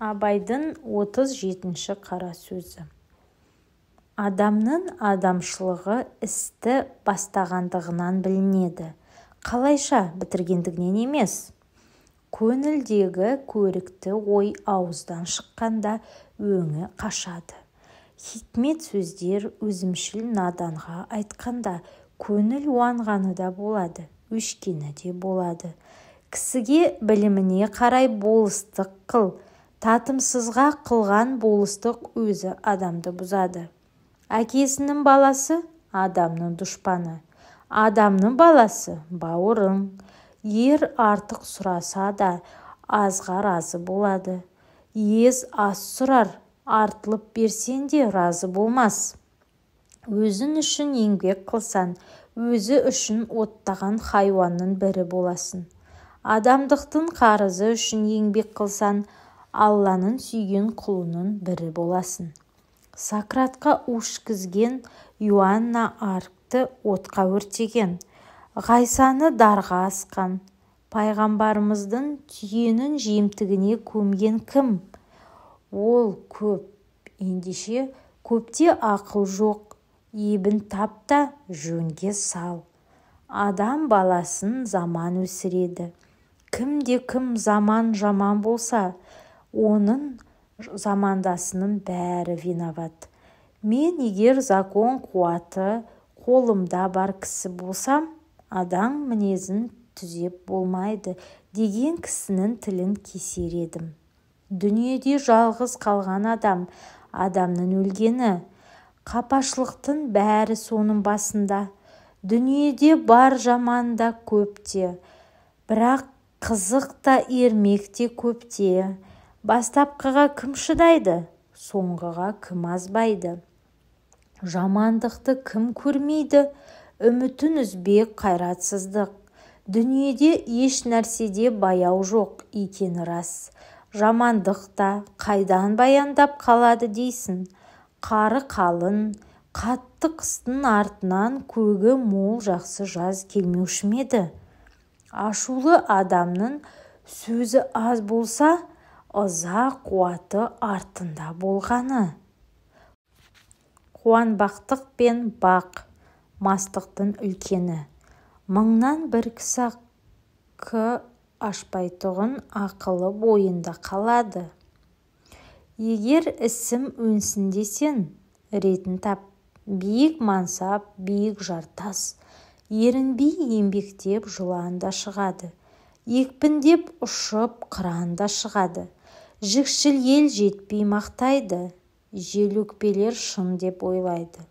Абайдың 37-ші қара сөзі. Адамның адамшылығы істі бастағандығынан білінеді. Қалайша бітіргендігінен емес. Көңілдегі көрікті ой ауыздан шыққанда өңі қашады. Хикмет сөздер өзімшіл наданға айтқанда көңіл уанғаны да болады, өшкені де болады. Кісіге біліміне қарай болыстық қыл, татымсызға қылған болыстық өзі адамды бұзады. Әкесінің баласы адамның дұшпаны, адамның баласы бауырың. Ер артық сұраса да азға разы болады. Ез аз сұрар, артылып берсең де разы болмас. Өзің үшін еңбек қылсан, өзі үшін оттаған хайуанның бірі боласың. Адамдықтың қарызы үшін еңбек қылсан, Алланың сүйген құлының бірі боласың. Сократқа ушкізген Иоанна Аркты отқа өртеген, Ғайсаны дарға асқан, пайғамбарымыздың түйенің жемтігіне көмген кім? Ол көп, ендеше көпте ақыл жоқ, ебін тап та жөнге сал. Адам баласын заман өсіреді. Кім заман жаман болса, оның замандасының бәрі виноват. Мен егер закон қуаты қолымда бар кісі болсам, адам мінезін түзеп болмайды деген кісінің тілін кесер едім. Дүниеде жалғыз қалған адам, адамның өлгені. Қапашылықтың бәрі соның басында. Дүниеде бар жаман да көпте, бірақ қызық та ермек те көпте. Бастапқыға кім шыдайды, соңғыға кім азбайды. Жамандықты кім көрмейді, үмітін үзбек қайратсыздық. Дүниеде еш нәрседе баяу жоқ екені рас. Жамандықта қайдан баяндап қалады дейсің. Қары қалың, қатты қыстың артынан көгі мол жақсы жаз келмеуші ме еді? Ашулы адамның сөзі аз болса, ыза қуаты артында болғаны. Қуанбақтық пен бақ, мастықтың үлкені. Мыңнан бір кісі ашпайтұғын ақылы бойында қалады. Егер ісім өнсін десен, ретін тап. Биік мансап, биік жартас. Ерінбей еңбектеп жылан да шығады. Екпіндеп ұшып қыран да шығады. Жікшіл ел жетпей мақтайды. Жел өкпелер шын деп ойлайды.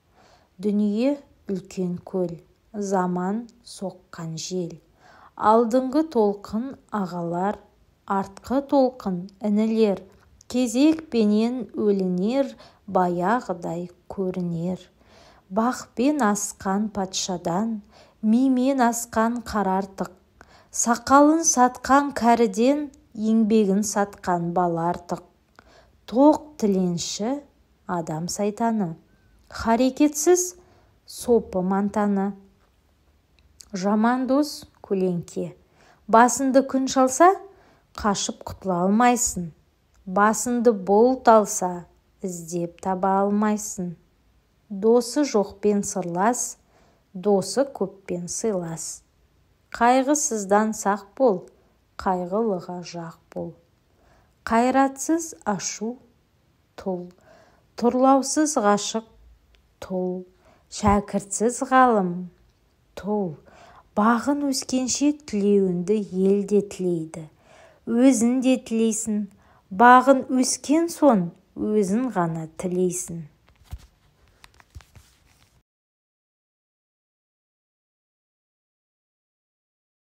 Дүние үлкен көл, заман соққан жел. Алдыңғы толқын ағалар, артқы толқын інілер. Кезекпенен өлінер, баяғыдай көрінер. Бақпен асқан патшадан, мимен асқан қарартық. Сақалын сатқан кәріден, еңбегін сатқан бала артық. Тоқ тіленші, адам сайтаны. Харекетсіз, сопы мантаны. Жаман дос көлеңке. Басынды күн шалса, қашып құтыла алмайсың. Басынды бұлт алса, іздеп таба алмайсың. Досы жоқпен сырлас, досы көппен сыйлас. Қайғысыздан сақ бол, қайғылыға жақ бол. Қайратсыз ашу, тұл. Тұрлаусыз ғашық, тұл. Шәкіртсіз ғалым, тұл. Бағын өскенше тілеуінді ел де тілейді. Өзін де тілейсің. Бағын өскен сон өзін ғана тілейсің.